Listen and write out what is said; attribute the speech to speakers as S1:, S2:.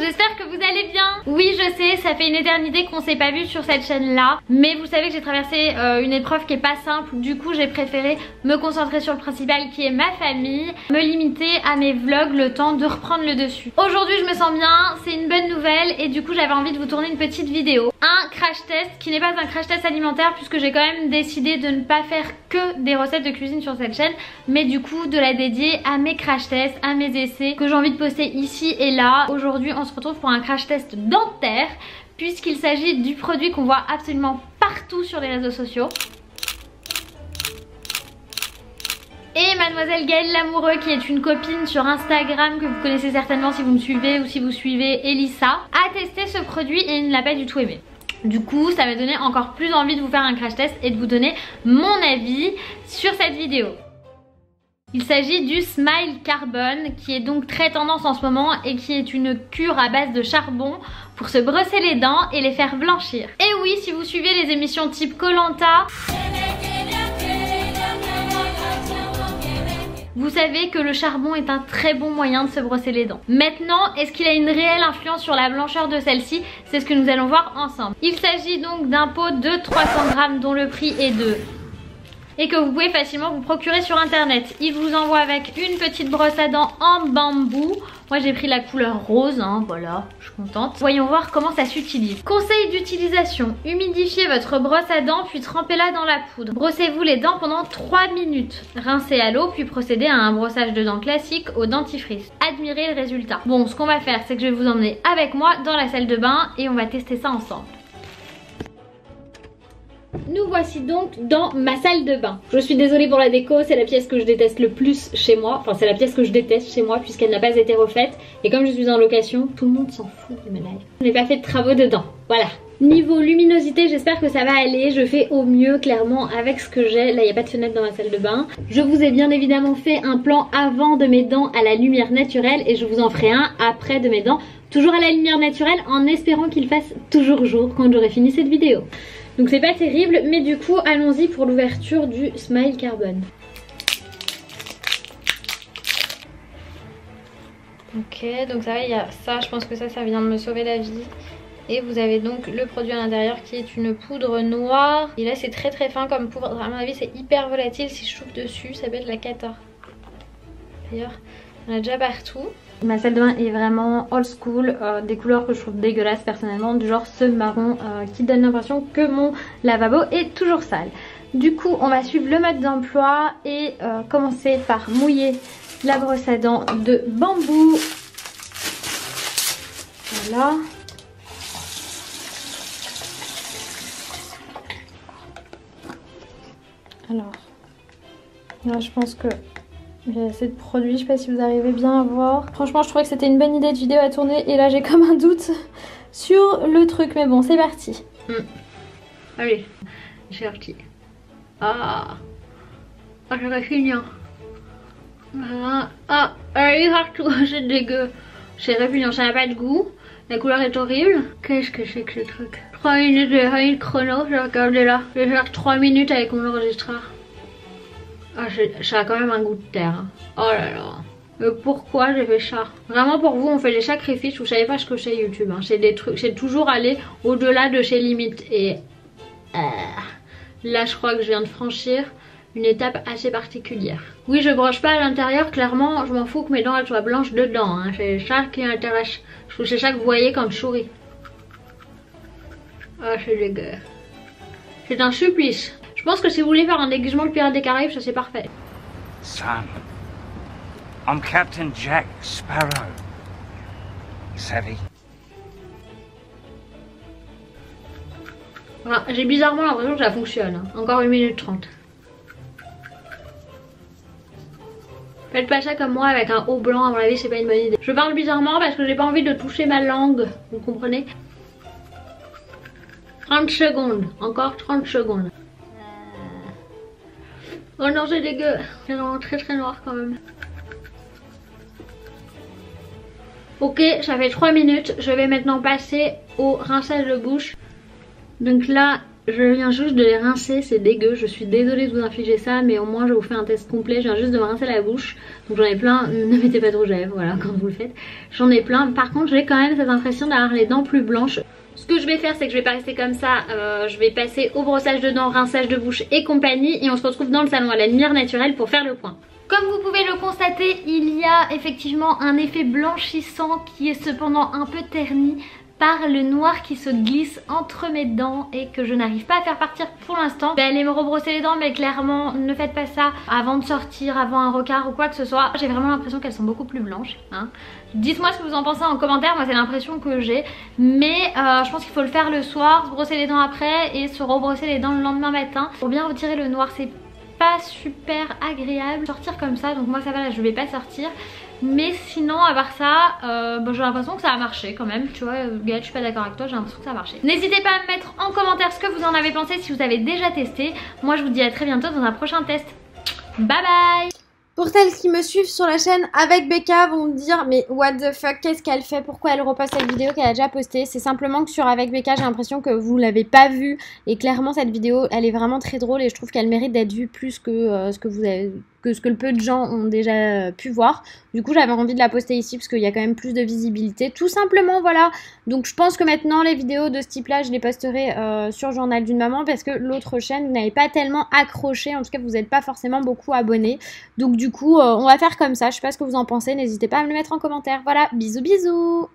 S1: j'espère que vous allez bien. Oui je sais, ça fait une éternité qu'on s'est pas vu sur cette chaîne là, mais vous savez que j'ai traversé une épreuve qui est pas simple. Du coup j'ai préféré me concentrer sur le principal qui est ma famille, me limiter à mes vlogs le temps de reprendre le dessus. Aujourd'hui je me sens bien, c'est une bonne nouvelle et du coup j'avais envie de vous tourner une petite vidéo. Un crash test qui n'est pas un crash test alimentaire puisque j'ai quand même décidé de ne pas faire que des recettes de cuisine sur cette chaîne, mais du coup de la dédier à mes crash tests, à mes essais que j'ai envie de poster ici et là. Aujourd'hui on se retrouve pour un crash test dentaire puisqu'il s'agit du produit qu'on voit absolument partout sur les réseaux sociaux. Et mademoiselle Gaëlle Lamoureux, qui est une copine sur Instagram que vous connaissez certainement si vous me suivez ou si vous suivez Elissa, a testé ce produit et il ne l'a pas du tout aimé. Du coup ça m'a donné encore plus envie de vous faire un crash test et de vous donner mon avis sur cette vidéo. Il s'agit du Smile Carbone qui est donc très tendance en ce moment et qui est une cure à base de charbon pour se brosser les dents et les faire blanchir. Et oui, si vous suivez les émissions type Koh-Lanta, vous savez que le charbon est un très bon moyen de se brosser les dents. Maintenant, est-ce qu'il a une réelle influence sur la blancheur de celle-ci? C'est ce que nous allons voir ensemble. Il s'agit donc d'un pot de 300 grammes dont le prix est de... et que vous pouvez facilement vous procurer sur internet. Il vous envoie avec une petite brosse à dents en bambou. Moi j'ai pris la couleur rose, hein, voilà, je suis contente. Voyons voir comment ça s'utilise. Conseil d'utilisation: humidifiez votre brosse à dents puis trempez-la dans la poudre. Brossez-vous les dents pendant 3 minutes. Rincez à l'eau puis procédez à un brossage de dents classique au dentifrice. Admirez le résultat. Bon, ce qu'on va faire, c'est que je vais vous emmener avec moi dans la salle de bain et on va tester ça ensemble. Nous voici donc dans ma salle de bain. Je suis désolée pour la déco, c'est la pièce que je déteste le plus chez moi. Enfin c'est la pièce que je déteste chez moi puisqu'elle n'a pas été refaite. Et comme je suis en location, tout le monde s'en fout de mes lives. Je n'ai pas fait de travaux dedans, voilà. Niveau luminosité, j'espère que ça va aller. Je fais au mieux clairement avec ce que j'ai. Là il n'y a pas de fenêtre dans ma salle de bain. Je vous ai bien évidemment fait un plan avant de mes dents à la lumière naturelle. Et je vous en ferai un après de mes dents toujours à la lumière naturelle, en espérant qu'il fasse toujours jour quand j'aurai fini cette vidéo. Donc c'est pas terrible, mais du coup allons-y pour l'ouverture du Smile Carbone. Ok, donc ça va, il y a ça, je pense que ça vient de me sauver la vie. Et vous avez donc le produit à l'intérieur qui est une poudre noire. Et là c'est très très fin comme poudre, à mon avis c'est hyper volatile, si je chauffe dessus ça peut être la cata. D'ailleurs il y en a déjà partout. Ma salle de bain est vraiment old school, des couleurs que je trouve dégueulasses personnellement, du genre ce marron qui donne l'impression que mon lavabo est toujours sale. Du coup on va suivre le mode d'emploi et commencer par mouiller la brosse à dents de bambou. Voilà. Alors, là je pense que il y a assez de produits, je sais pas si vous arrivez bien à voir. Franchement je trouvais que c'était une bonne idée de vidéo à tourner et là j'ai comme un doute sur le truc, mais bon c'est parti. Allez, c'est parti. Ah, j'aurais fini. Allez partout, c'est dégueu. C'est répugnant, ça n'a pas de goût. La couleur est horrible. Qu'est-ce que c'est que ce truc? 3 minutes de chrono, j'ai regardé là. Je vais faire 3 minutes avec mon enregistreur. Ah, ça a quand même un goût de terre. Hein. Oh là là. Mais pourquoi j'ai fait ça? Vraiment pour vous, on fait des sacrifices. Vous savez pas ce que c'est YouTube. Hein. C'est des trucs. C'est toujours aller au-delà de ses limites. Et là, je crois que je viens de franchir une étape assez particulière. Oui, je broche pas à l'intérieur. Clairement, je m'en fous que mes dents elles soient blanches dedans. Hein. C'est ça qui m'intéresse. Je trouve que c'est ça que vous voyez quand je souris. Ah, c'est dégueu. C'est un supplice. Je pense que si vous voulez faire un déguisement le Pirate des Caraïbes, ça c'est parfait.
S2: Son, I'm Captain Jack Sparrow. Savvy?
S1: Voilà, j'ai bizarrement l'impression que ça fonctionne. Hein. Encore 1 minute 30. Faites pas ça comme moi avec un haut blanc, à mon avis c'est pas une bonne idée. Je parle bizarrement parce que j'ai pas envie de toucher ma langue, vous comprenez? 30 secondes, encore 30 secondes. Oh non c'est dégueu, c'est vraiment très très noir quand même. Ok, ça fait 3 minutes, je vais maintenant passer au rinçage de bouche. Donc là, Je viens juste de les rincer, c'est dégueu, je suis désolée de vous infliger ça, mais au moins je vous fais un test complet, je viens juste de me rincer la bouche, donc j'en ai plein, ne mettez pas de rouge à lèvres, voilà, quand vous le faites, j'en ai plein, par contre j'ai quand même cette impression d'avoir les dents plus blanches. Ce que je vais faire, c'est que je vais pas rester comme ça, je vais passer au brossage de dents, rinçage de bouche et compagnie, et on se retrouve dans le salon à la lumière naturelle pour faire le point. Comme vous pouvez le constater, il y a effectivement un effet blanchissant qui est cependant un peu terni par le noir qui se glisse entre mes dents et que je n'arrive pas à faire partir pour l'instant. Je vais aller me rebrosser les dents, mais clairement ne faites pas ça avant de sortir, avant un regard ou quoi que ce soit. J'ai vraiment l'impression qu'elles sont beaucoup plus blanches, hein. Dites-moi ce que vous en pensez en commentaire, moi c'est l'impression que j'ai. Mais je pense qu'il faut le faire le soir, se brosser les dents après et se rebrosser les dents le lendemain matin pour bien retirer le noir. C'est pas super agréable sortir comme ça, donc moi ça va, là je vais pas sortir. Mais sinon à part ça, j'ai l'impression que ça a marché quand même. Tu vois Gaëlle, je suis pas d'accord avec toi, j'ai l'impression que ça a marché. N'hésitez pas à me mettre en commentaire ce que vous en avez pensé, si vous avez déjà testé. Moi je vous dis à très bientôt dans un prochain test. Bye bye.
S3: Pour celles qui me suivent sur la chaîne avec Becca vont me dire mais what the fuck, qu'est-ce qu'elle fait, pourquoi elle reposte cette vidéo qu'elle a déjà postée. C'est simplement que sur Avec Becca j'ai l'impression que vous l'avez pas vue et clairement cette vidéo elle est vraiment très drôle et je trouve qu'elle mérite d'être vue plus que ce que le peu de gens ont déjà pu voir. Du coup j'avais envie de la poster ici parce qu'il y a quand même plus de visibilité tout simplement, voilà. Donc je pense que maintenant les vidéos de ce type là je les posterai sur Journal d'une maman parce que l'autre chaîne vous n'avez pas tellement accroché, en tout cas vous n'êtes pas forcément beaucoup abonnés. Donc du coup on va faire comme ça, je sais pas ce que vous en pensez, n'hésitez pas à me le mettre en commentaire. Voilà, bisous bisous.